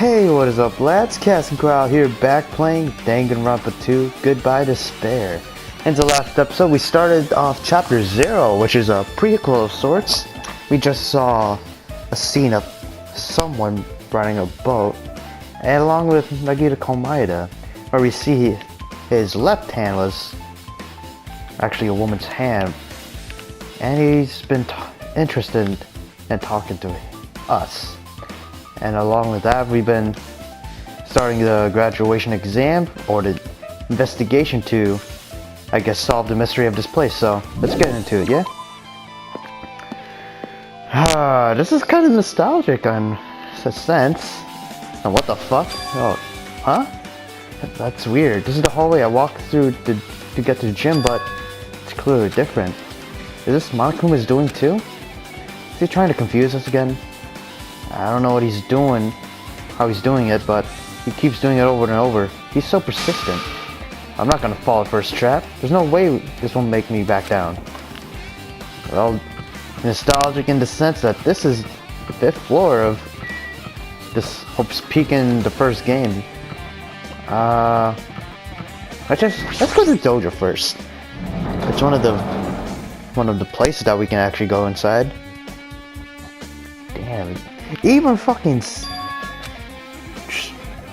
Hey, what is up lads? Kasin Koral here, back playing Danganronpa 2, Goodbye Despair. In the last episode we started off chapter 0, which is a prequel of sorts. We just saw a scene of someone riding a boat, and along with Nagita Komaeda, where we see his left hand was actually a woman's hand, and he's been interested in talking to us. And along with that, we've been starting the graduation exam, or the investigation to, I guess, solve the mystery of this place. So, let's get into it, yeah? This is kind of nostalgic in a sense. And what the fuck? Oh, huh? That's weird. This is the hallway I walked through to get to the gym, but it's clearly different. Is this Monokuma's doing too? Is he trying to confuse us again? I don't know what he's doing, how he's doing it, but he keeps doing it over and over. He's so persistent. I'm not gonna fall for his trap. There's no way this will make me back down. Well, nostalgic in the sense that this is the 5th floor of this Hope's Peak in the first game. Let's go to the dojo first. It's one of the places that we can actually go inside. Damn. Even fucking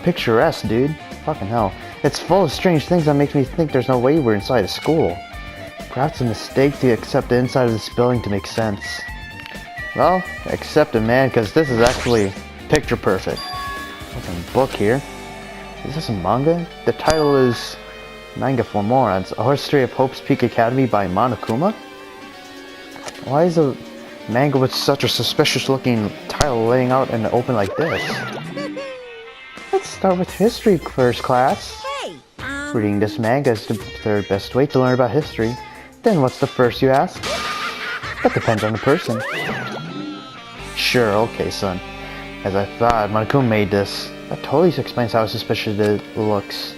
picturesque, dude. Fucking hell. It's full of strange things that makes me think there's no way we're inside a school. Perhaps a mistake to accept the inside of this building to make sense. Well, accept it, man, because this is actually picture perfect. Fucking book here. Is this a manga? The title is Manga for Morons, A History of Hope's Peak Academy by Monokuma? Why is a manga with such a suspicious looking title laying out in the open like this? Let's start with history first, class. Reading this manga is the third best way to learn about history. Then what's the first, you ask? That depends on the person. Sure, okay, son. As I thought, Monokuma made this. That totally explains how suspicious it looks.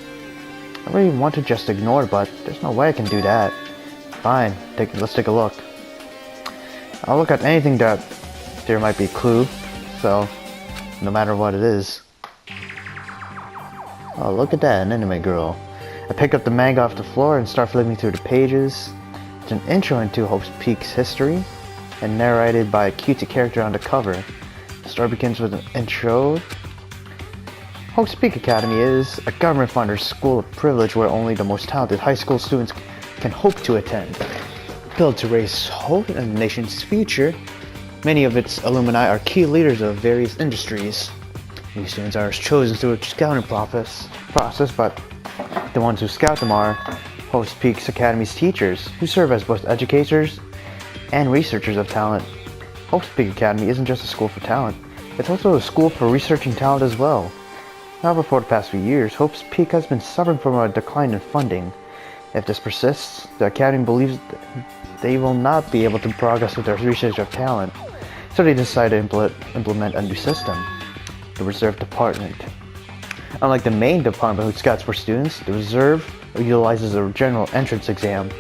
I really want to just ignore it, but there's no way I can do that. Fine, let's take a look. I'll look at anything that there might be a clue, so no matter what it is. Oh, look at that, an anime girl. I pick up the manga off the floor and start flipping through the pages. It's an intro into Hope's Peak's history, and narrated by a cutesy character on the cover. The story begins with an intro. Hope's Peak Academy is a government-funded school of privilege where only the most talented high school students can hope to attend. Built to raise hope in the nation's future, many of its alumni are key leaders of various industries. These students are chosen through a scouting process, but the ones who scout them are Hope's Peak Academy's teachers, who serve as both educators and researchers of talent. Hope's Peak Academy isn't just a school for talent, it's also a school for researching talent as well. However, for the past few years, Hope's Peak has been suffering from a decline in funding. If this persists, the Academy believes they will not be able to progress with their research of talent, so they decide to implement a new system, the Reserve Department. Unlike the main department who scouts for students, the Reserve utilizes a general entrance exam.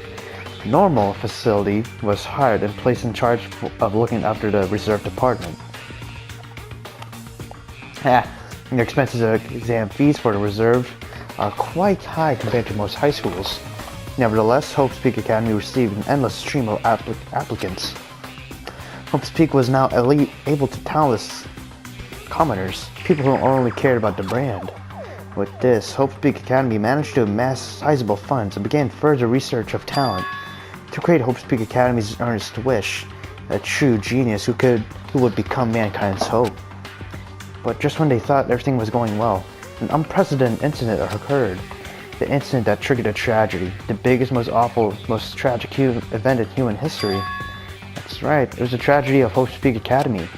The normal facility was hired and placed in charge of looking after the Reserve Department. The expenses of exam fees for the Reserve are quite high compared to most high schools. Nevertheless, Hope's Peak Academy received an endless stream of applicants. Hope's Peak was now able to talentless commoners, people who only cared about the brand. With this, Hope's Peak Academy managed to amass sizable funds and began further research of talent to create Hope's Peak Academy's earnest wish, a true genius who would become mankind's hope. But just when they thought everything was going well, an unprecedented incident occurred. The incident that triggered a tragedy, the biggest, most awful, most tragic event in human history. That's right, it was the tragedy of Hope's Peak Academy.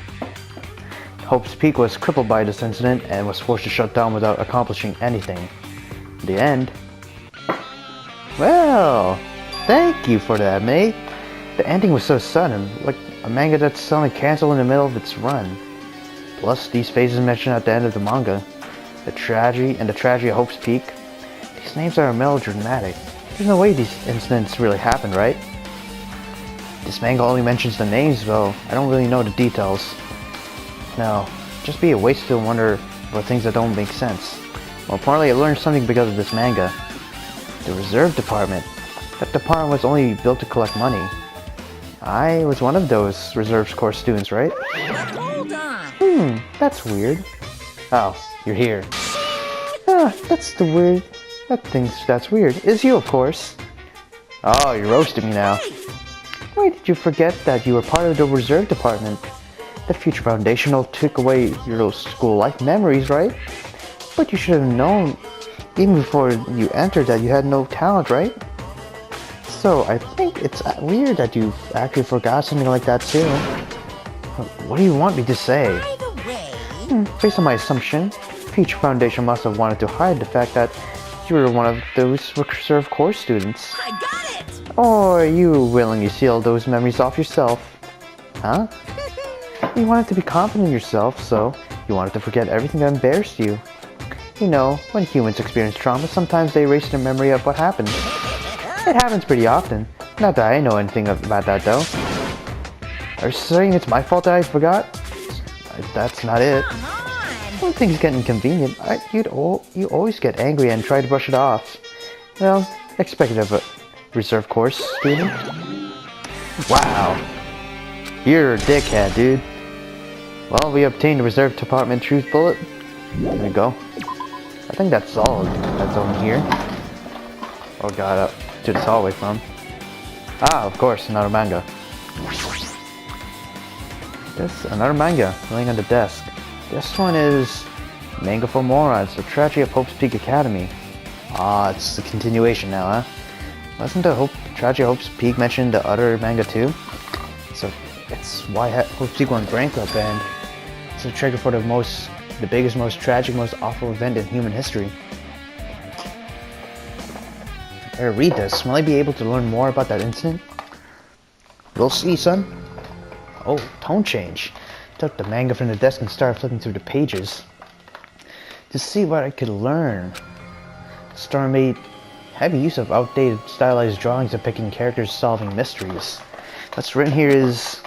Hope's Peak was crippled by this incident and was forced to shut down without accomplishing anything. In the end... Well, thank you for that, mate. The ending was so sudden, like a manga that's suddenly canceled in the middle of its run. Plus, these phases mentioned at the end of the manga, the tragedy and the tragedy of Hope's Peak, these names are melodramatic. There's no way these incidents really happened, right? This manga only mentions the names, though I don't really know the details. Now, just be a waste to wonder about things that don't make sense. Well, apparently I learned something because of this manga. The reserve department. That department was only built to collect money. I was one of those reserve corps students, right? Hold on. That's weird. Oh, you're here. Ah, that's the weird. That thinks that's weird. Is you, of course. Oh, you're roasting me now. Why did you forget that you were part of the reserve department? The Future Foundational took away your school life memories, right? But you should have known, even before you entered, that you had no talent, right? So I think it's weird that you actually forgot something like that too. What do you want me to say? By the way... Based on my assumption, Future Foundation must have wanted to hide the fact that you were one of those reserve corps students. I got it! Or you willingly sealed those memories off yourself. Huh? You wanted to be confident in yourself, so you wanted to forget everything that embarrassed you. You know, when humans experience trauma, sometimes they erase their memory of what happened. It happens pretty often. Not that I know anything about that though. Are you saying it's my fault that I forgot? That's not it. Come on! When things get inconvenient, you always get angry and try to brush it off. Well, expected of a reserve course student. Wow. You're a dickhead, dude. Well, we obtained the reserve department truth bullet. There we go. I think that's all that's on here. Oh god, up to this hallway from. Ah, of course, another manga. This another manga laying on the desk. This one is Manga for Morons, The Tragedy of Hope's Peak Academy. Ah, it's the continuation now, huh? Wasn't the Tragedy of Hope's Peak mentioned in the other manga too? So it's why Hope's Peak went bankrupt, and it's a trigger for the biggest, most tragic, most awful event in human history. I better read this. Will I be able to learn more about that incident? We'll see, son. Oh, tone change. Took the manga from the desk and started flipping through the pages to see what I could learn. The story made heavy use of outdated stylized drawings depicting characters solving mysteries. What's written here is,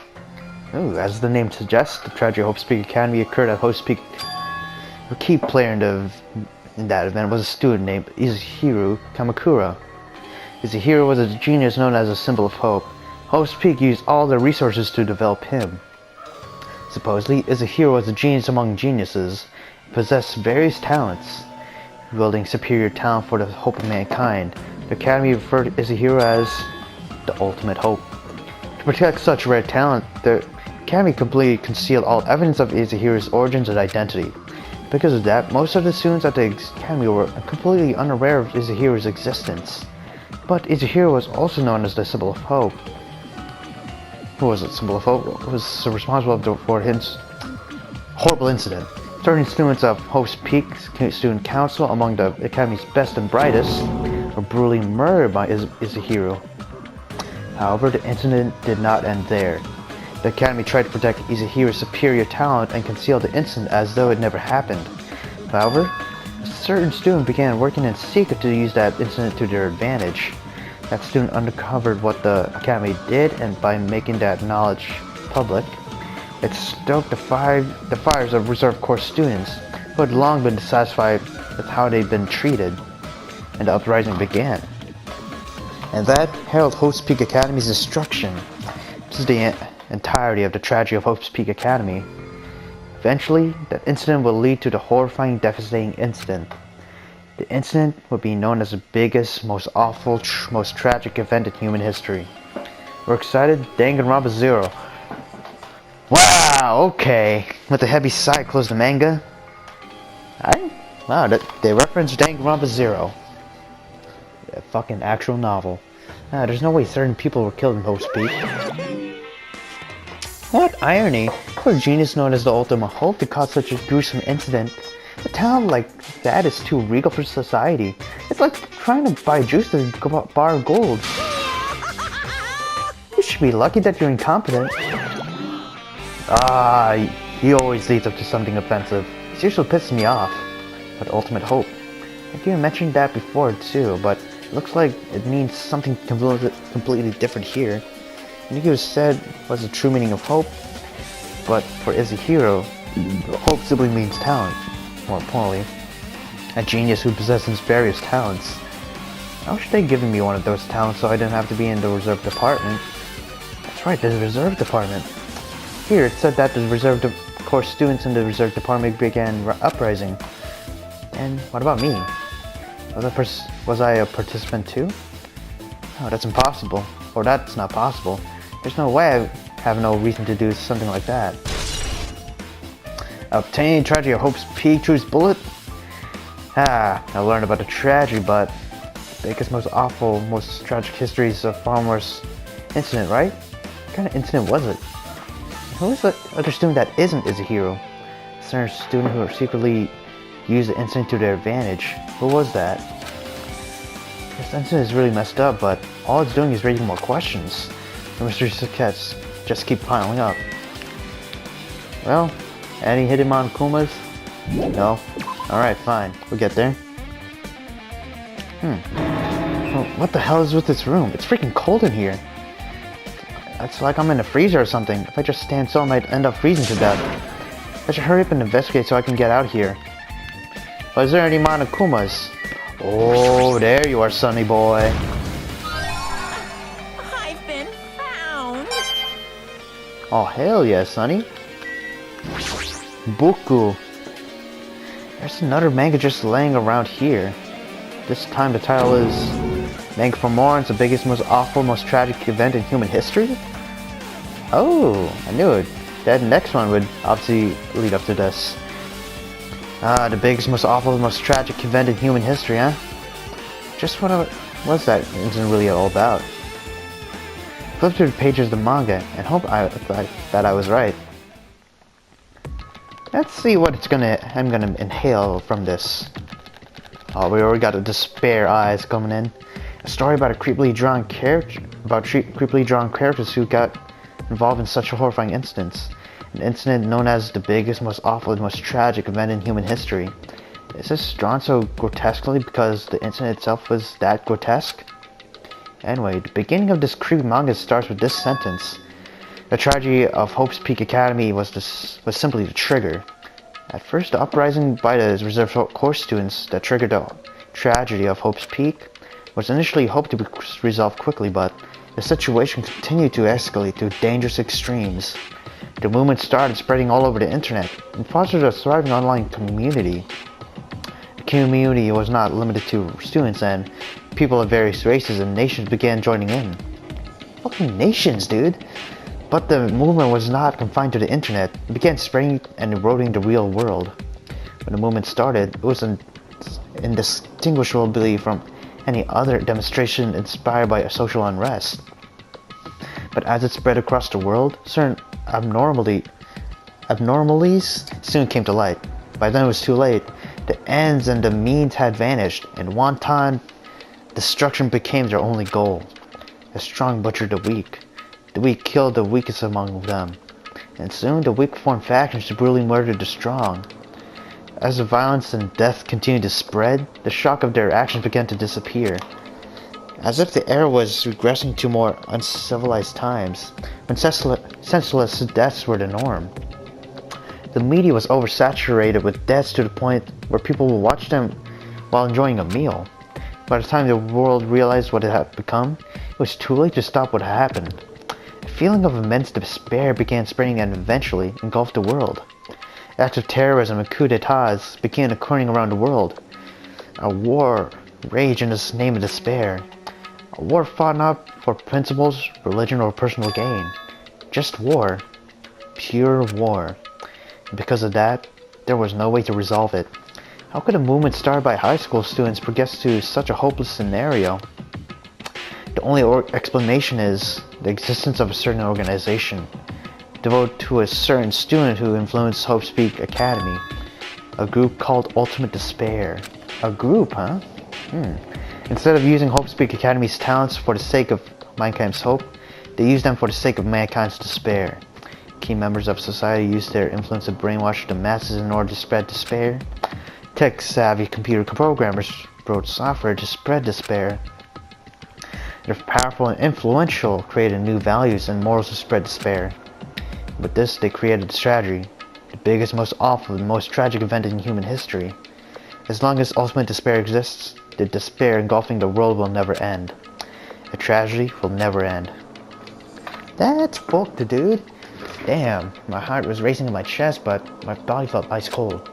as the name suggests, the tragedy of Hope's Peak Academy occurred at Hope's Peak. The key player in that event was a student named Izuhiro Kamakura. Izuhiro was a genius known as a symbol of hope. Hope's Peak used all their resources to develop him. Supposedly, Izuhiro was a genius among geniuses, possessed various talents. Wielding superior talent for the hope of mankind, the Academy referred to Izuhiro as the ultimate hope. To protect such rare talent, the Academy completely concealed all evidence of Izuhiro's origins and identity. Because of that, most of the students at the Academy were completely unaware of Izuhiro's existence. But Izuhiro was also known as the symbol of hope. Who was it? Symbol of hope was responsible for his horrible incident. 30 students of Hope's Peak Student Council, among the Academy's best and brightest, were brutally murdered by Izuhiro. However, the incident did not end there. The Academy tried to protect Izuhiro's superior talent and conceal the incident as though it never happened. However, a certain student began working in secret to use that incident to their advantage. That student uncovered what the Academy did, and by making that knowledge public, it stoked the fires of Reserve Corps students who had long been dissatisfied with how they'd been treated, and the uprising began. And that heralded Hope's Peak Academy's destruction. This is the entirety of the tragedy of Hope's Peak Academy. Eventually, that incident will lead to the horrifying, devastating incident. The incident will be known as the biggest, most awful, most tragic event in human history. We're excited? Danganronpa 0. Wow, okay. With a heavy sigh, close the manga. Wow, they referenced Danganronpa 0. A fucking actual novel. There's no way certain people were killed in Hope's Peak. What irony for a genius known as the Ultimate Hope to cause such a gruesome incident. A talent like that is too regal for society. It's like trying to buy juice at a bar of gold. You should be lucky that you're incompetent. He always leads up to something offensive. It usually pisses me off. But Ultimate Hope. I think you mentioned that before too, but it looks like it means something completely different here. Nico said was the true meaning of hope, but for Izuhiro, hope simply means talent. more importantly, a genius who possesses various talents. I wish they'd given me one of those talents so I didn't have to be in the reserve department. That's right, the reserve department. Here, it said that the reserve course students in the reserve department began uprising. And what about me? Was I a participant too? Oh, that's impossible. Or that's not possible. There's no way I have no reason to do something like that. Obtain tragedy of Hope's Peak Truth's bullet? I learned about the tragedy, but Baker's most awful, most tragic history is a far worse incident, right? What kind of incident was it? Who is the other student that isn't a hero? A certain student who secretly used the incident to their advantage. Who was that? This incident is really messed up, but all it's doing is raising more questions. The mysteries just keep piling up. Well, any hidden Monkumas? No? Alright, fine. We'll get there. Well, what the hell is with this room? It's freaking cold in here. It's like I'm in a freezer or something. If I just stand still, I might end up freezing to death. I should hurry up and investigate so I can get out here. But is there any Monokumas? Oh, there you are, Sonny boy. I've been found. Oh, hell yeah, Sonny. Buku. There's another manga just laying around here. This time the title is Manga for More, it's the biggest, most awful, most tragic event in human history? Oh, I knew it. That next one would obviously lead up to this. The biggest, most awful, most tragic event in human history, huh? Just what was that incident really all about? Flip through the pages of the manga and hope that I was right. Let's see what I'm gonna inhale from this. Oh, we already got the despair eyes coming in. A story about creepily drawn characters who got involved in such a horrifying instance. An incident known as the biggest, most awful, and most tragic event in human history. Is this drawn so grotesquely because the incident itself was that grotesque? Anyway, the beginning of this creepy manga starts with this sentence. The tragedy of Hope's Peak Academy was simply the trigger. At first, the uprising by the reserve course students that triggered the tragedy of Hope's Peak was initially hoped to be resolved quickly, but the situation continued to escalate to dangerous extremes. The movement started spreading all over the internet and fostered a thriving online community. The community was not limited to students, and people of various races and nations began joining in. Fucking nations, dude! But the movement was not confined to the internet. It began spreading and eroding the real world. When the movement started, it was indistinguishable from any other demonstration inspired by a social unrest. But as it spread across the world, certain abnormalities soon came to light. By then it was too late. The ends and the means had vanished, and wanton destruction became their only goal. The strong butchered the weak. The weak killed the weakest among them. And soon the weak formed factions brutally murdered the strong. As the violence and death continued to spread, the shock of their actions began to disappear. As if the era was regressing to more uncivilized times, when senseless deaths were the norm. The media was oversaturated with deaths to the point where people would watch them while enjoying a meal. By the time the world realized what it had become, it was too late to stop what had happened. A feeling of immense despair began spreading and eventually engulfed the world. Acts of terrorism and coups d'etats began occurring around the world. A war raged in the name of despair. A war fought not for principles, religion, or personal gain. Just war. Pure war. And because of that, there was no way to resolve it. How could a movement started by high school students progress to such a hopeless scenario? The only explanation is the existence of a certain organization, devoted to a certain student who influenced Hope's Peak Academy. A group called Ultimate Despair. A group, huh? Instead of using Hope's Peak Academy's talents for the sake of mankind's hope, they used them for the sake of mankind's despair. Key members of society used their influence to brainwash the masses in order to spread despair. Tech-savvy computer programmers wrote software to spread despair. They're powerful and influential, created new values and morals to spread despair. With this, they created a strategy. The biggest, most awful, and most tragic event in human history. As long as ultimate despair exists, the despair engulfing the world will never end. A tragedy will never end. That's booked, dude. Damn, my heart was racing in my chest, but my body felt ice cold.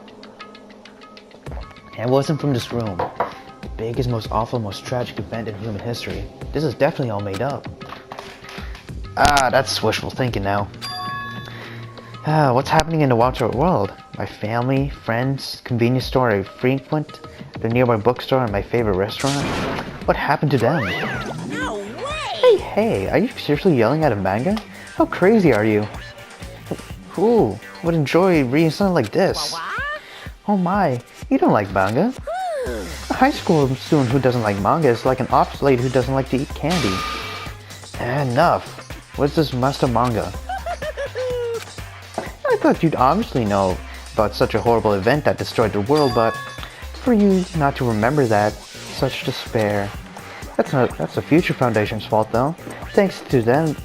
And it wasn't from this room. The biggest, most awful, most tragic event in human history. This is definitely all made up. Ah, that's wishful thinking now. What's happening in the outside world? My family, friends, convenience store I frequent, the nearby bookstore, and my favorite restaurant. What happened to them? No way! Hey, are you seriously yelling at a manga? How crazy are you? Who would enjoy reading something like this? Oh my, you don't like manga? A high school student who doesn't like manga is like an office lady who doesn't like to eat candy. Enough. What's this master manga? I thought you'd obviously know about such a horrible event that destroyed the world, but for you not to remember that, such despair. That's the Future Foundation's fault though. Thanks to them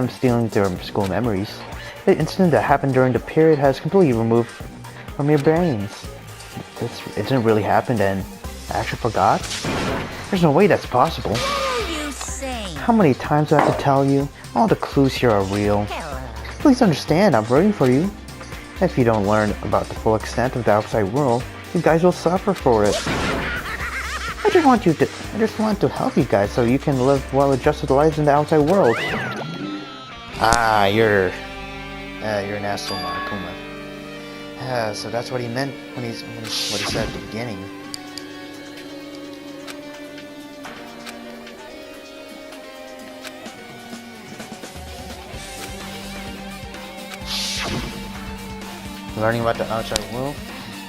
stealing their school memories. The incident that happened during the period has completely removed from your brains. This incident really happened and I actually forgot? There's no way that's possible. What are you saying? How many times do I have to tell you? All the clues here are real. Please understand, I'm rooting for you. If you don't learn about the full extent of the outside world, you guys will suffer for it. I just want to help you guys so you can live well-adjusted lives in the outside world. Ah, you're an asshole, Monokuma. So that's what he meant what he said at the beginning. Learning about the outside world.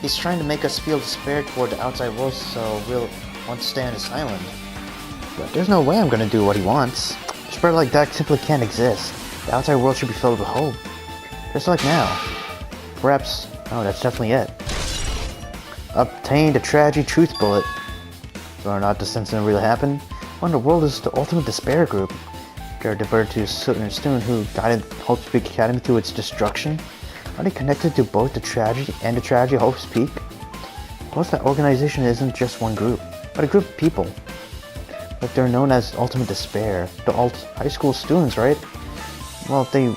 He's trying to make us feel despair toward the outside world so we'll want to stay on this island. But there's no way I'm gonna do what he wants. Despair like that simply can't exist. The outside world should be filled with hope. Just like now. Perhaps, oh, that's definitely it. Obtain the tragedy truth bullet. Whether or not this incident really happened, when the world is the ultimate despair group. They're diverted to a certain student who guided Hope's Peak Academy to its destruction. Are they connected to both the tragedy and the tragedy of Hope's Peak? Plus, that organization isn't just one group, but a group of people. But they're known as Ultimate Despair, the high school students, right? Well, if they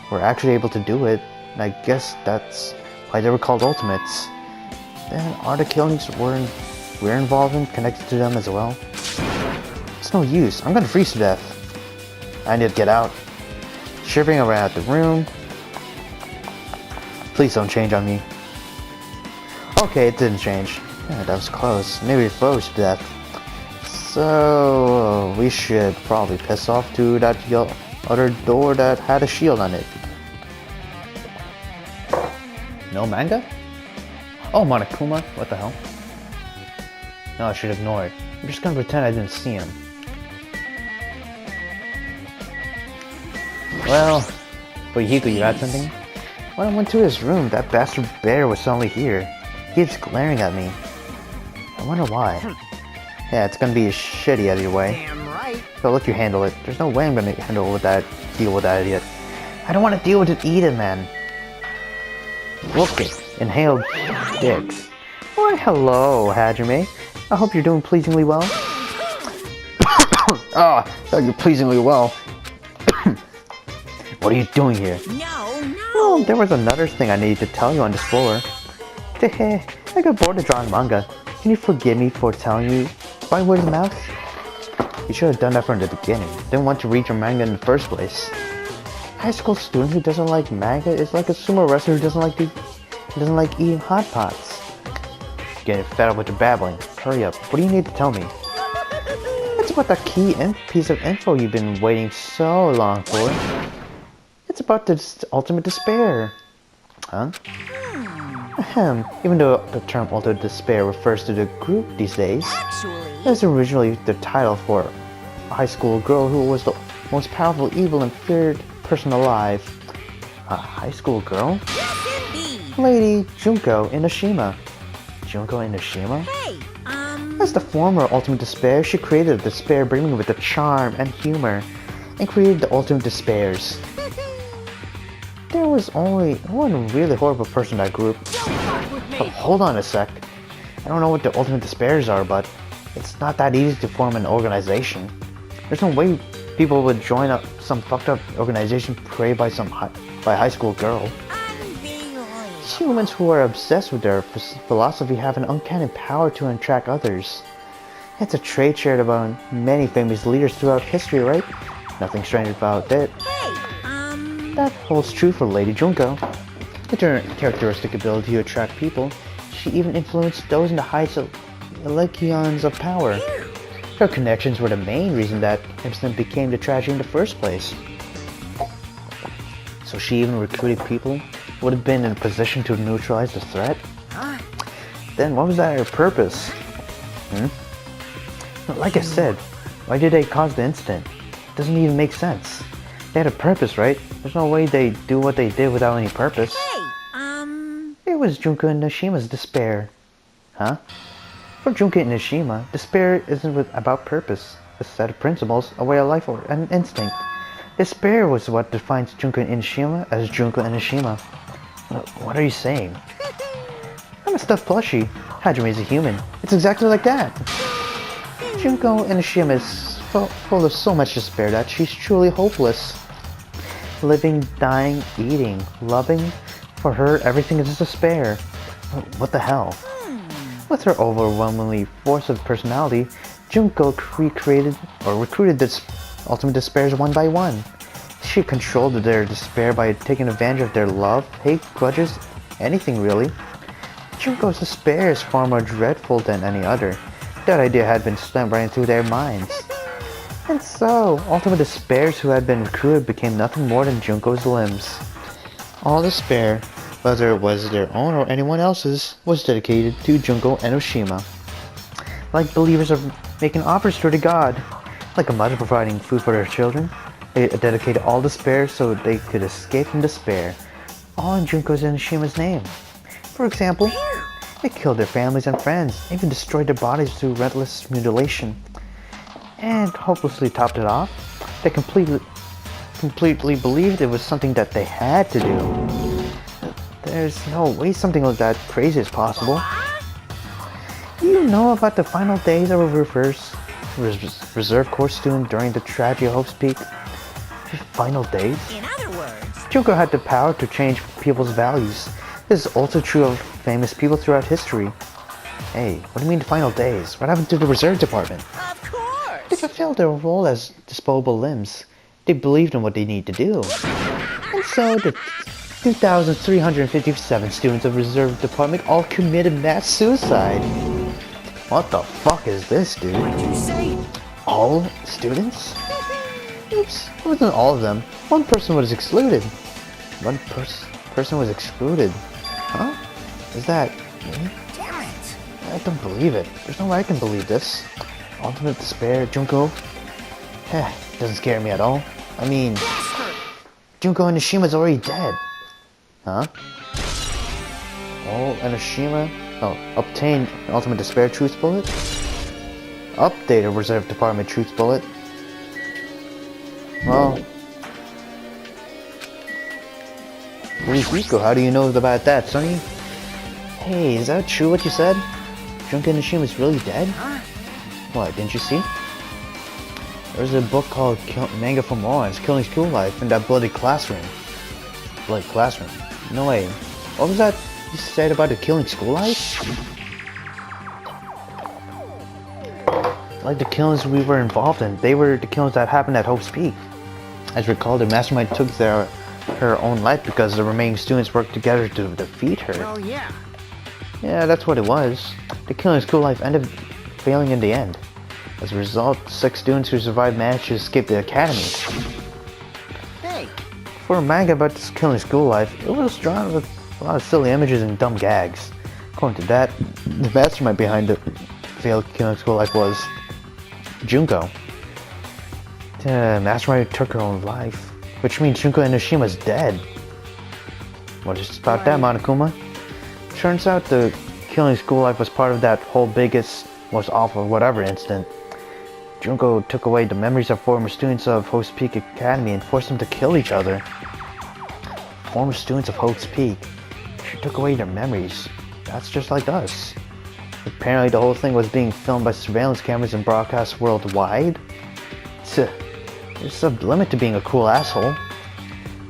were actually able to do it, I guess that's why they were called Ultimates. Then are the killings we're involved in connected to them as well? It's no use, I'm gonna freeze to death. I need to get out. Shivering around the room. Please don't change on me. Okay, it didn't change. Yeah, that was close. Maybe it froze to death. So we should probably piss off to that other door that had a shield on it. No manga? Oh, Monokuma? What the hell? No, I should ignore it. I'm just gonna pretend I didn't see him. Well, Hiko, you got something? When I went to his room, that bastard bear was suddenly here. He keeps glaring at me. I wonder why. Yeah, it's gonna be shitty either way. Damn right. So let you handle it. There's no way I'm gonna deal with that idiot. I don't want to deal with it either, man. Look it. Inhaled dicks. Why, hello, Hajime. I hope you're doing pleasingly well. Ah, oh, you're pleasingly well. What are you doing here? No. Well, there was another thing I needed to tell you on this floor. I got bored of drawing manga. Can you forgive me for telling you by word of mouth? You should have done that from the beginning. Didn't want to read your manga in the first place. High school student who doesn't like manga is like a sumo wrestler who doesn't like eating hot pots. Getting fed up with your babbling. Hurry up. What do you need to tell me? It's about that key piece of info you've been waiting so long for. It's about the ultimate despair. Huh? Ahem. Even though the term ultimate despair refers to the group these days, it was originally the title for a high school girl who was the most powerful, evil, and feared person alive. A high school girl? Yes, indeed. Lady Junko Inoshima. Junko Inoshima? Hey, As the former ultimate despair, she created the despair brimming with the charm and humor, and created the ultimate despairs. There was only one really horrible person in that group. But hold on a sec. I don't know what the ultimate despairs are, but it's not that easy to form an organization. There's no way people would join up some fucked up organization created by a high school girl. Humans who are obsessed with their philosophy have an uncanny power to attract others. It's a trait shared among many famous leaders throughout history, right? Nothing strange about it. That holds true for Lady Junko. With her characteristic ability to attract people, she even influenced those in the heights of echelons of power. Her connections were the main reason that incident became the tragedy in the first place. So she even recruited people who would have been in a position to neutralize the threat? Then what was that her purpose? Like I said, why did they cause the incident? It doesn't even make sense. They had a purpose, right? There's no way they do what they did without any purpose. It was Junko and Nishima's despair. Huh? For Junko and Nishima, despair isn't about purpose, a set of principles, a way of life, or an instinct. Despair was what defines Junko and Nishima as Junko and Nishima. What are you saying? I'm a stuffed plushie. Hajime is a human. It's exactly like that. Junko and Nishima is full of so much despair that she's truly hopeless. Living, dying, eating, loving. For her, everything is despair. What the hell? With her overwhelmingly force of personality, Junko recruited this ultimate despairs one by one. She controlled their despair by taking advantage of their love, hate, grudges, anything really. Junko's despair is far more dreadful than any other. That idea had been stamped right into their minds. And so, ultimate despairs who had been recruited became nothing more than Junko's limbs. All despair, whether it was their own or anyone else's, was dedicated to Junko and Oshima. Like believers are making offers to the god, like a mother providing food for their children, they dedicated all despair so they could escape from despair, all in Junko's and Oshima's name. For example, they killed their families and friends, even destroyed their bodies through relentless mutilation. And hopelessly topped it off, they completely believed it was something that they had to do. There's no way something like that crazy is possible. Do you know about the final days of a reserve corps student during the tragedy of Hope's Peak? The final days? In other words, Junko had the power to change people's values. This is also true of famous people throughout history. Hey, what do you mean the final days? What happened to the reserve department? of course. They fulfilled their role as disposable limbs. They believed in what they need to do. And so the 2,357 students of reserve department all committed mass suicide. What the fuck is this, dude? What did you say? All students? Oops, it wasn't all of them. One person was excluded. One person was excluded. Huh? Is that me? Damn it. I don't believe it. There's no way I can believe this. Ultimate despair, Junko? Doesn't scare me at all. I mean, Junko and Oshima's already dead. Huh? Oh, and Oshima? Oh, obtain Ultimate Despair Truth Bullet? Update a Reserve Department Truth Bullet. Well... Rico, how do you know about that, Sonny? Hey, is that true what you said? Junko and Oshima's really dead? What, didn't you see? There's a book called Manga for Morons, Killing School Life in that bloody classroom. Bloody classroom? No way. What was that you said about the Killing School Life? Like the killings we were involved in, they were the killings that happened at Hope's Peak. As recalled, the mastermind took her own life because the remaining students worked together to defeat her. Oh yeah. Yeah, that's what it was. The Killing School Life ended failing in the end. As a result, 6 students who survived managed to escape the academy. Hey. For a manga about this Killing School Life, it was drawn with a lot of silly images and dumb gags. According to that, the mastermind behind the failed Killing School Life was Junko. The mastermind took her own life, which means Junko and Oshima's dead. What is about that, Monokuma? Turns out the Killing School Life was part of that whole biggest, most awful whatever incident. Junko took away the memories of former students of Hope's Peak Academy and forced them to kill each other. former students of Hope's Peak. She took away their memories. That's just like us. Apparently the whole thing was being filmed by surveillance cameras and broadcast worldwide. There's a limit to being a cool asshole.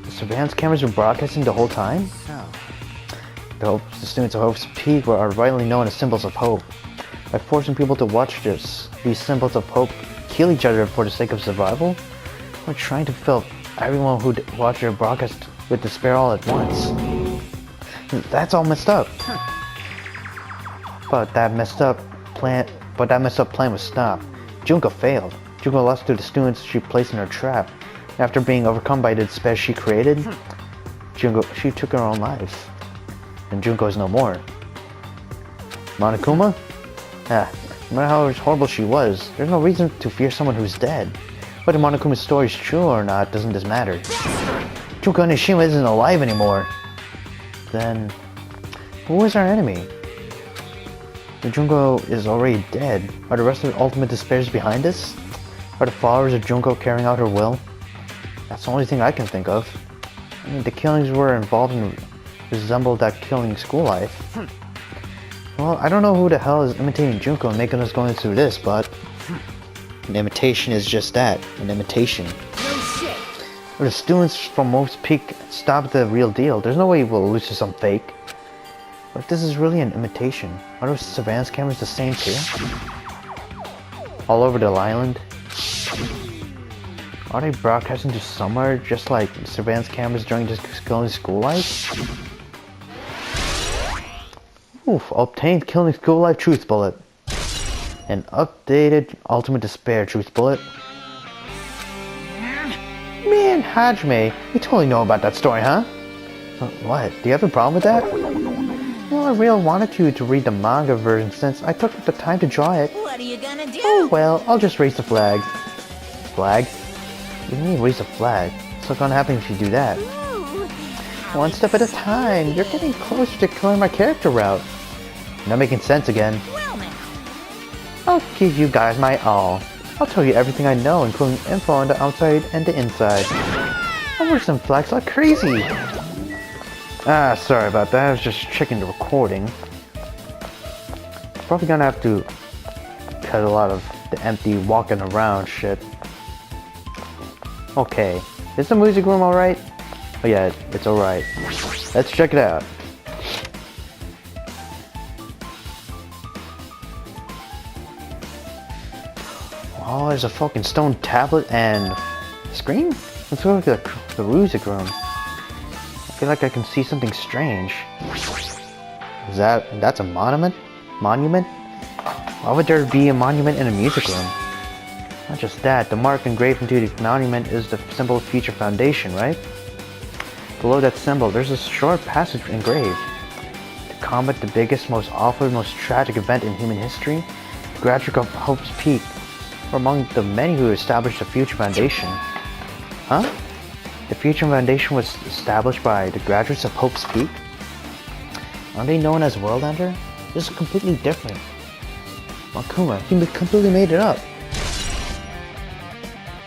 The surveillance cameras were broadcasting the whole time? The students of Hope's Peak are rightly known as symbols of hope. By forcing people to watch these symbols of hope kill each other for the sake of survival, we're trying to fill everyone who watched their broadcast with despair all at once. That's all messed up. But that messed up plan was stopped. Junko failed. Junko lost to the students she placed in her trap. After being overcome by the despair she created, she took her own life. And Junko is no more. Monokuma? No matter how horrible she was, there's no reason to fear someone who's dead. Whether Monokuma's story is true or not doesn't just matter. Junko Nishima isn't alive anymore. Then, who is our enemy? If Junko is already dead, are the rest of the Ultimate Despairs behind us? Are the followers of Junko carrying out her will? That's the only thing I can think of. I mean, the killings were involved in resembled that killing school life. Well, I don't know who the hell is imitating Junko and making us go through this, but an imitation is just that, an imitation. No shit. If the students from Hope's Peak stop the real deal, there's no way we'll lose to some fake. But if this is really an imitation, are those surveillance cameras the same too? All over the island? Are they broadcasting to somewhere just like surveillance cameras during this killing school life? Oof, obtained killing school life truth bullet. An updated Ultimate Despair truth bullet. Man, Hajime, you totally know about that story, huh? What? Do you have a problem with that? Well, I really wanted you to read the manga version since I took the time to draw it. What are you gonna do? Oh well, I'll just raise the flag. Flag? What do you mean raise the flag? What's gonna happen if you do that? Ooh. One step at a time. You're getting closer to clearing my character route. Not making sense again. Well now. I'll give you guys my all. I'll tell you everything I know, including info on the outside and the inside. I wish some flags like crazy. Sorry about that. I was just checking the recording. Probably gonna have to cut a lot of the empty walking around shit. Okay, is the music room alright? Oh yeah, it's alright. Let's check it out. Oh, there's a fucking stone tablet and screen? Let's go to the music room. I feel like I can see something strange. That's a monument? Monument? Why would there be a monument in a music room? Not just that, the mark engraved into the monument is the symbol of Future Foundation, right? Below that symbol, there's a short passage engraved. To combat the biggest, most awful, most tragic event in human history, the graduates of Hope's Peak were among the many who established the Future Foundation. Huh? The Future Foundation was established by the graduates of Hope's Peak? Aren't they known as World Ender? This is completely different. Makuma, he completely made it up.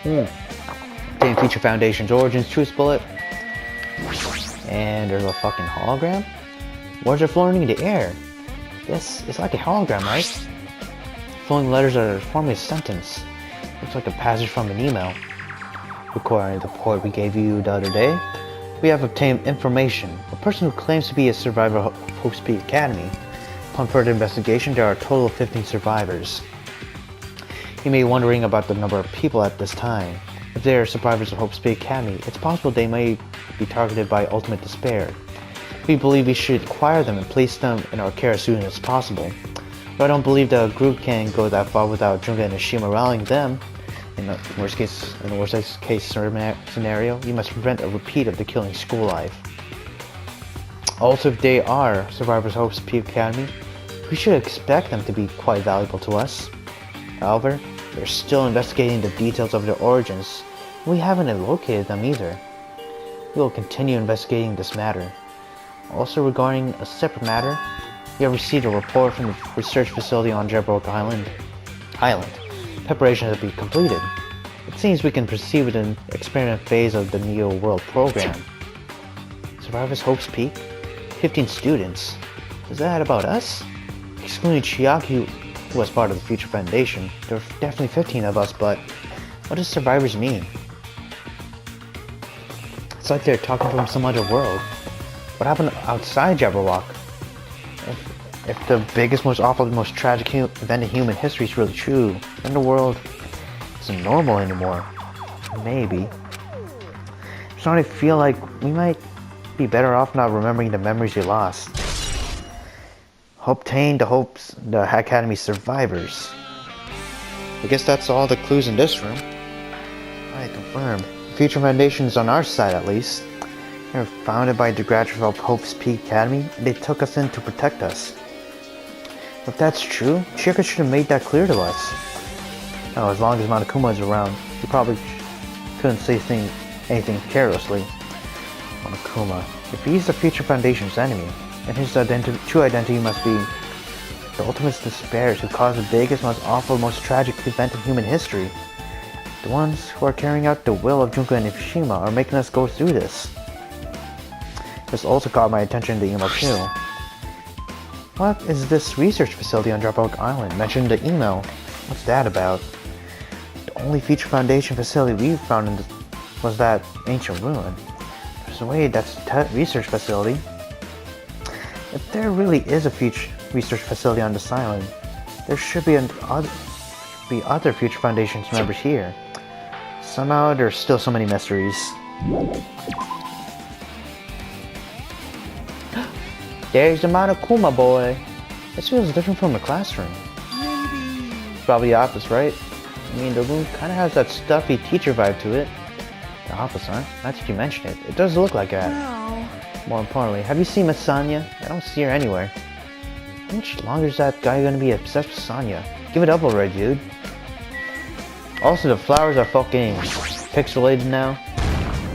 Obtain Future Foundation's origins truth bullet. And there's a fucking hologram? Words are floating in the air. This is like a hologram, right? Flowing letters are forming a sentence. Looks like a passage from an email. According to the report we gave you the other day, we have obtained information. A person who claims to be a survivor of Hope's Peak Academy. Upon further investigation, there are a total of 15 survivors. You may be wondering about the number of people at this time. If they are survivors of Hope's Peak Academy, it's possible they may be targeted by Ultimate Despair. We believe we should acquire them and place them in our care as soon as possible. But I don't believe the group can go that far without Junga and Nishima rallying them. In the worst case scenario, you must prevent a repeat of the killing school life. Also, if they are survivors of Hope's Peak Academy, we should expect them to be quite valuable to us. However, we're still investigating the details of their origins, and we haven't located them either. We will continue investigating this matter. Also, regarding a separate matter, we have received a report from the research facility on Jebroke Island. Preparations have been completed. It seems we can proceed with an experiment phase of the Neo World program. Survivors Hope's Peak? 15 students. Is that about us? Excluding Chiaki, who was part of the Future Foundation, there were definitely 15 of us, but what does survivors mean? It's like they're talking from some other world. What happened outside Jabberwock? If the biggest, most awful, most tragic event in human history is really true, then the world isn't normal anymore. Maybe. I'm starting to feel like we might be better off not remembering the memories we lost. Obtain the Academy survivors. I guess that's all the clues in this room. I confirm. The Future Foundation is on our side, at least. They were founded by the graduates of Hope's Peak Academy, and they took us in to protect us. If that's true, Chika should have made that clear to us. Oh, as long as Monokuma is around, he probably couldn't say anything carelessly. Monokuma. If he's the Future Foundation's enemy, and his true identity must be the ultimate despairs who caused the biggest, most awful, most tragic event in human history. The ones who are carrying out the will of Junko and Ifishima are making us go through this. This also caught my attention in the email too. What is this research facility on Dropbox Island mentioned in the email? What's that about? The only Future Foundation facility we found was that ancient ruin. There's a way that's a research facility. If there really is a future research facility on this island, there should be other Future Foundation's members here. Somehow there's still so many mysteries. There's the Monokuma boy. This feels different from the classroom. Maybe. Probably the office, right? I mean, the room kind of has that stuffy teacher vibe to it. The office, huh? Now that you mention it, it does look like that. No. More importantly, have you seen Miss Sonia? I don't see her anywhere. How much longer is that guy gonna be obsessed with Sonia? Give it up already, dude. Also, the flowers are fucking pixelated now.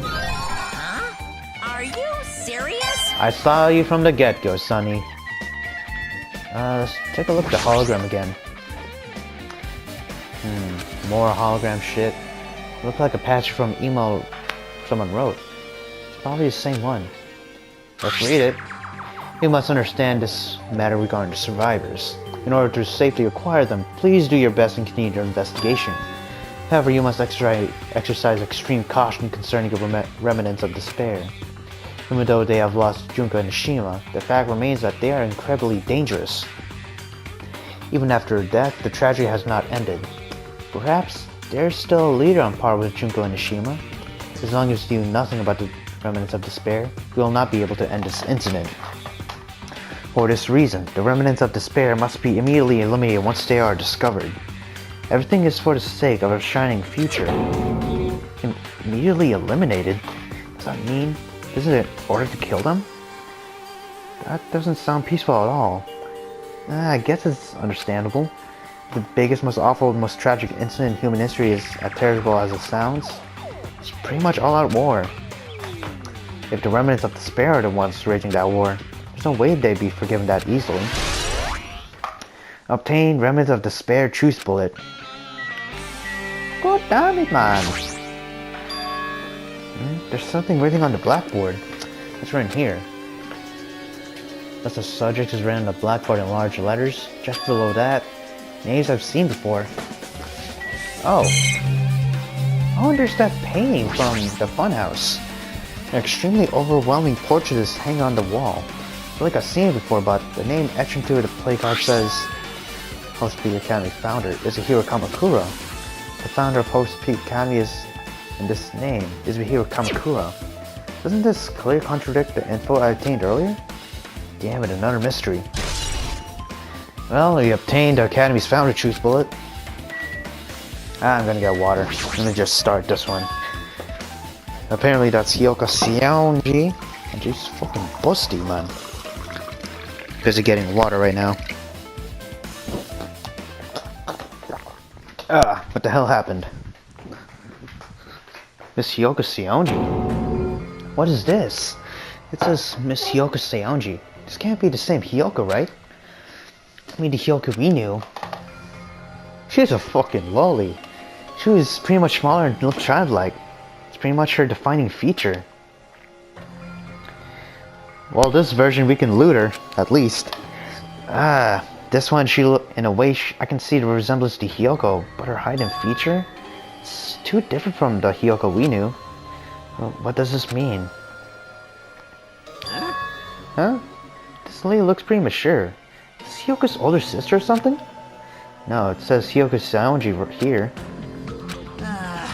Huh? Are you serious? I saw you from the get-go, Sonny. Let's take a look at the hologram again. More hologram shit. Look like a patch from email someone wrote. It's probably the same one. Let's read it. You must understand this matter regarding the survivors. In order to safely acquire them, please do your best and continue your investigation. However, you must exercise extreme caution concerning the remnants of despair. Even though they have lost Junko and Nishima, the fact remains that they are incredibly dangerous. Even after her death, the tragedy has not ended. Perhaps there's still a leader on par with Junko and Nishima. As long as you do nothing about the remnants of despair, we will not be able to end this incident. For this reason, the remnants of despair must be immediately eliminated once they are discovered. Everything is for the sake of a shining future. Immediately eliminated? Does that mean this is in order to kill them? That doesn't sound peaceful at all. I guess it's understandable. The biggest, most awful, most tragic incident in human history is as terrible as it sounds. It's pretty much all-out war. If the remnants of despair are the ones waging that war, there's no way they'd be forgiven that easily. Obtain remnants of despair truce bullet. God damn it, man! There's something written on the blackboard. What's written here? As the subject is written on the blackboard in large letters. Just below that, names I've seen before. Oh. Oh, there's that painting from the funhouse. An extremely overwhelming portrait is hanging on the wall. I feel like I've seen it before, but the name etched into the placard says Host Peak Academy founder Izuhiro Kamakura. The founder of Host Peak Academy is, in this name, Izuhiro Kamakura. Doesn't this clearly contradict the info I obtained earlier? Damn it, another mystery. Well, we obtained the Academy's founder truce bullet. I'm gonna get water. Let me just start this one. Apparently that's Hyoka Sionji. And she's fucking busty, man. Busy getting water right now. What the hell happened? Miss Hyoka Sionji? What is this? It says Miss Hyoka Sionji. This can't be the same Hyoka, right? I mean, the Hyoka we knew. She's a fucking lolly. She was pretty much smaller and looked childlike. It's pretty much her defining feature. Well, this version we can loot her, at least. Ah, this one in a way, I can see the resemblance to Hyoko, but her height and feature? It's too different from the Hyoko we knew. Well, what does this mean? Huh? This lady looks pretty mature. Is this Hyoko's older sister or something? No, it says Hyoko Saonji right here.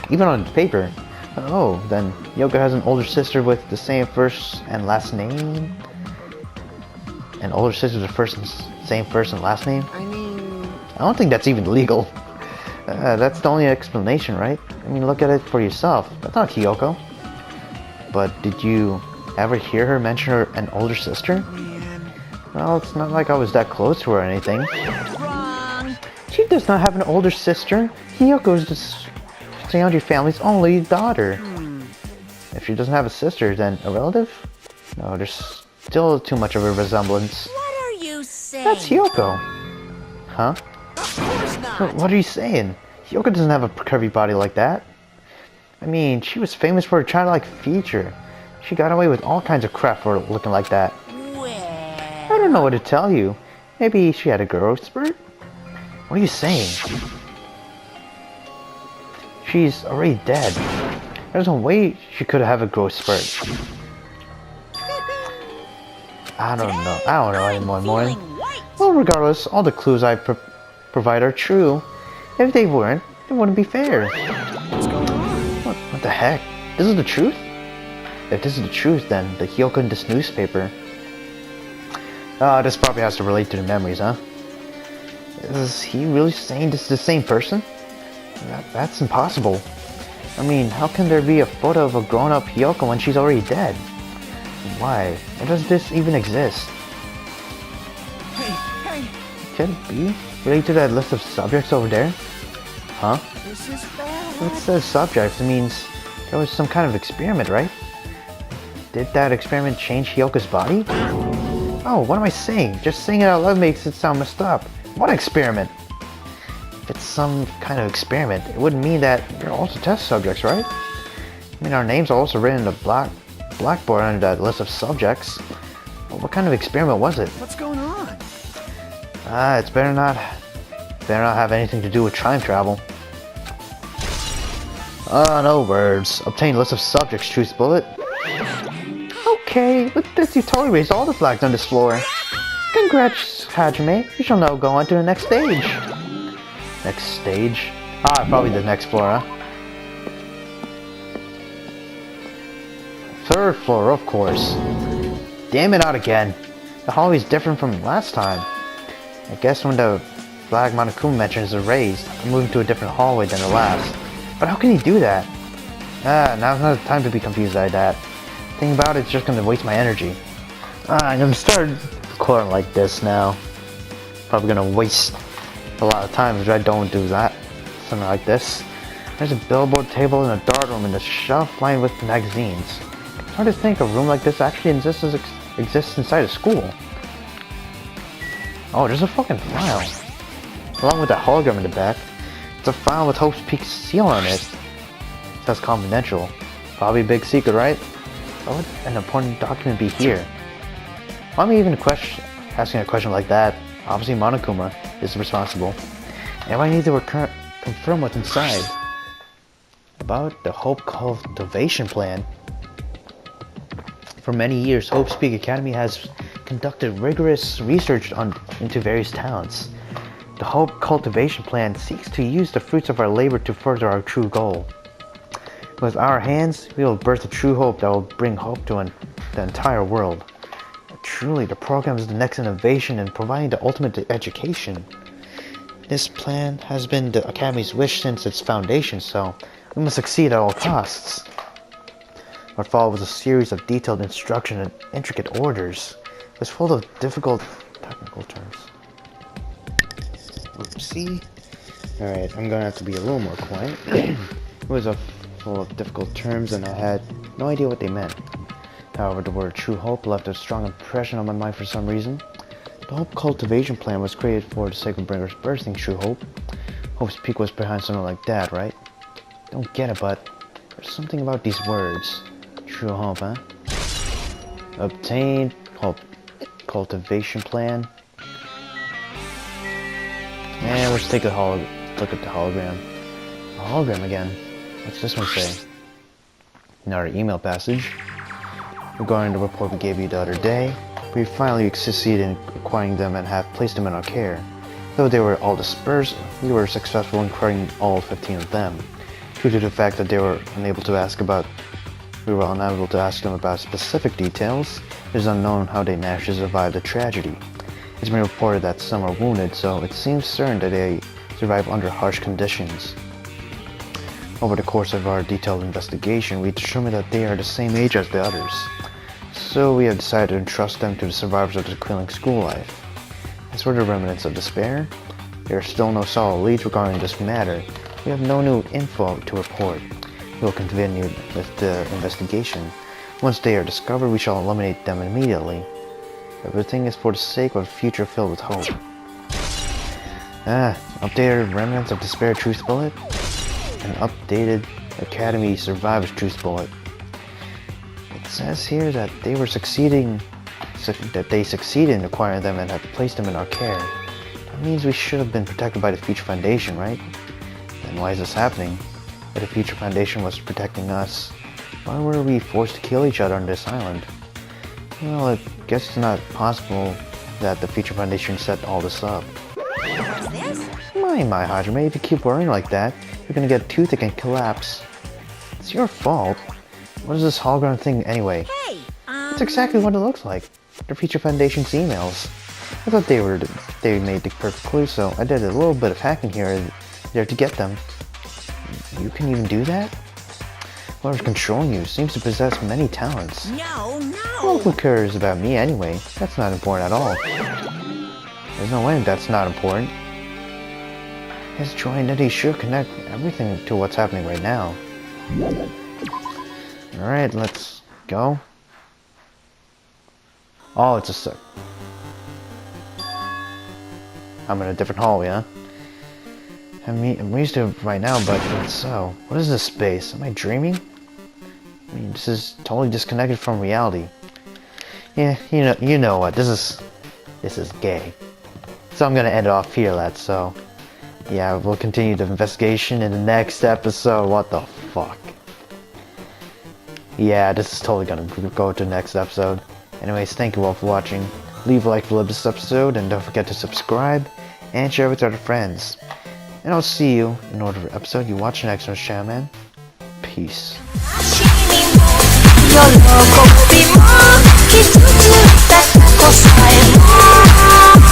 Even on paper. Oh, then Hyoko has an older sister with the same first and last name? An older sister with the same first and last name? I mean... I don't think that's even legal. That's the only explanation, right? I mean, look at it for yourself. That's not Hyoko. But did you ever hear her mention an older sister? Man. Well, it's not like I was that close to her or anything. Wrong. She does not have an older sister. Hyoko is the Saonji family's only daughter. If she doesn't have a sister, then a relative? No, there's still too much of a resemblance. What are you saying? That's Hyoko. Huh? Of course not. What are you saying? Hyoko doesn't have a curvy body like that. I mean, she was famous for her childlike feature. She got away with all kinds of crap for looking like that. Well... I don't know what to tell you. Maybe she had a growth spurt? What are you saying? She's already dead. There's no way she could have a growth spurt. I don't know anymore, Moy. Well, regardless, all the clues I provide are true. If they weren't, it wouldn't be fair. What's going on? What the heck? This is the truth? If this is the truth, then the Hyoko in this newspaper... this probably has to relate to the memories, huh? Is he really saying this is the same person? That's impossible. I mean, how can there be a photo of a grown-up Hyoko when she's already dead? Why? Why does this even exist? Hey! Could it be related to that list of subjects over there? Huh? This is bad. When it says subjects, it means there was some kind of experiment, right? Did that experiment change Hyoko's body? Oh, what am I saying? Just saying it out loud makes it sound messed up. What experiment? If it's some kind of experiment, it wouldn't mean that you're also test subjects, right? I mean, our names are also written in the blackboard under that list of subjects. Well, what kind of experiment was it? What's going on? It's better not have anything to do with time travel. No words. Obtain list of subjects, truth bullet. Okay, with this you totally raised all the flags on this floor. Congrats, Hajime. You shall now go on to the next stage. Next stage? Probably the next floor, huh? Third floor, of course. Damn it, not again. The hallway is different from last time. I guess when the flag Monokuma mentions is raised, I'm moving to a different hallway than the last. But how can he do that? Now's not the time to be confused by that. Thinking about it's just gonna waste my energy. I'm gonna start recording like this now. Probably gonna waste a lot of time if I don't do that. Something like this. There's a billboard table and a dart room and a shelf lined with magazines. It's hard to think a room like this actually exists inside a school. Oh, there's a fucking file. Along with that hologram in the back. It's a file with Hope's Peak seal on it. It says confidential. Probably a big secret, right? Why would an important document be here? Why am I even asking a question like that? Obviously Monokuma is responsible. And I need to confirm what's inside. About the Hope Cultivation Plan. For many years, Hope's Peak Academy has conducted rigorous research into various talents. The Hope Cultivation Plan seeks to use the fruits of our labor to further our true goal. With our hands, we will birth a true hope that will bring hope to the entire world. Truly, the program is the next innovation in providing the ultimate education. This plan has been the Academy's wish since its foundation, so we must succeed at all costs. What followed was a series of detailed instruction and intricate orders. It was full of difficult technical terms. Oopsie. Alright, I'm gonna have to be a little more quiet. It was full of difficult terms and I had no idea what they meant. However, the word true hope left a strong impression on my mind for some reason. The Hope Cultivation Plan was created for the sake of birthing true hope. Hope's Peak was behind something like that, right? Don't get it, but there's something about these words. True hope, huh? Obtain cultivation plan. And let's take a look at the hologram. A hologram again. What's this one say? Another email passage. Regarding the report we gave you the other day, we finally succeeded in acquiring them and have placed them in our care. Though they were all dispersed, we were successful in acquiring all 15 of them. Due to the fact that we were unable to ask them about specific details, it is unknown how they managed to survive the tragedy. It's been reported that some are wounded, so it seems certain that they survive under harsh conditions. Over the course of our detailed investigation, we determined that they are the same age as the others. So we have decided to entrust them to the survivors of the Quilling school life. As for the remnants of despair, there are still no solid leads regarding this matter. We have no new info to report. We will continue with the investigation. Once they are discovered, we shall eliminate them immediately. Everything is for the sake of a future filled with hope. Updated remnants of despair truth bullet. An updated Academy survivors truth bullet. It says here that they succeeded in acquiring them and have placed them in our care. That means we should have been protected by the Future Foundation, right? Then why is this happening? If the Future Foundation was protecting us, why were we forced to kill each other on this island? Well, I guess it's not possible that the Future Foundation set all this up. What's this? My Hajime, if you keep worrying like that, you're gonna get toothache and collapse. It's your fault. What is this hologram thing anyway? Hey, It's exactly what it looks like. The Future Foundation's emails. I thought they made the perfect clue, so I did a little bit of hacking here and there to get them. You can even do that? Whoever's controlling you seems to possess many talents. no. Well, who cares about me anyway? That's not important at all. There's no way that's not important. His identity should connect everything to what's happening right now. Alright, let's go. Oh, it's a sec. I'm in a different hallway, huh? I'm used to it right now, but it's so. What is this space? Am I dreaming? I mean, this is totally disconnected from reality. Yeah, you know what? This is gay. So I'm gonna end it off here, lads. So, yeah, we'll continue the investigation in the next episode. What the fuck? Yeah, this is totally gonna go to the next episode. Anyways, thank you all for watching. Leave a like if you loved this episode, and don't forget to subscribe and share with other friends. And I'll see you in another episode. You watch the next one, Shaman. Peace. 喜びも傷ついた過去さえも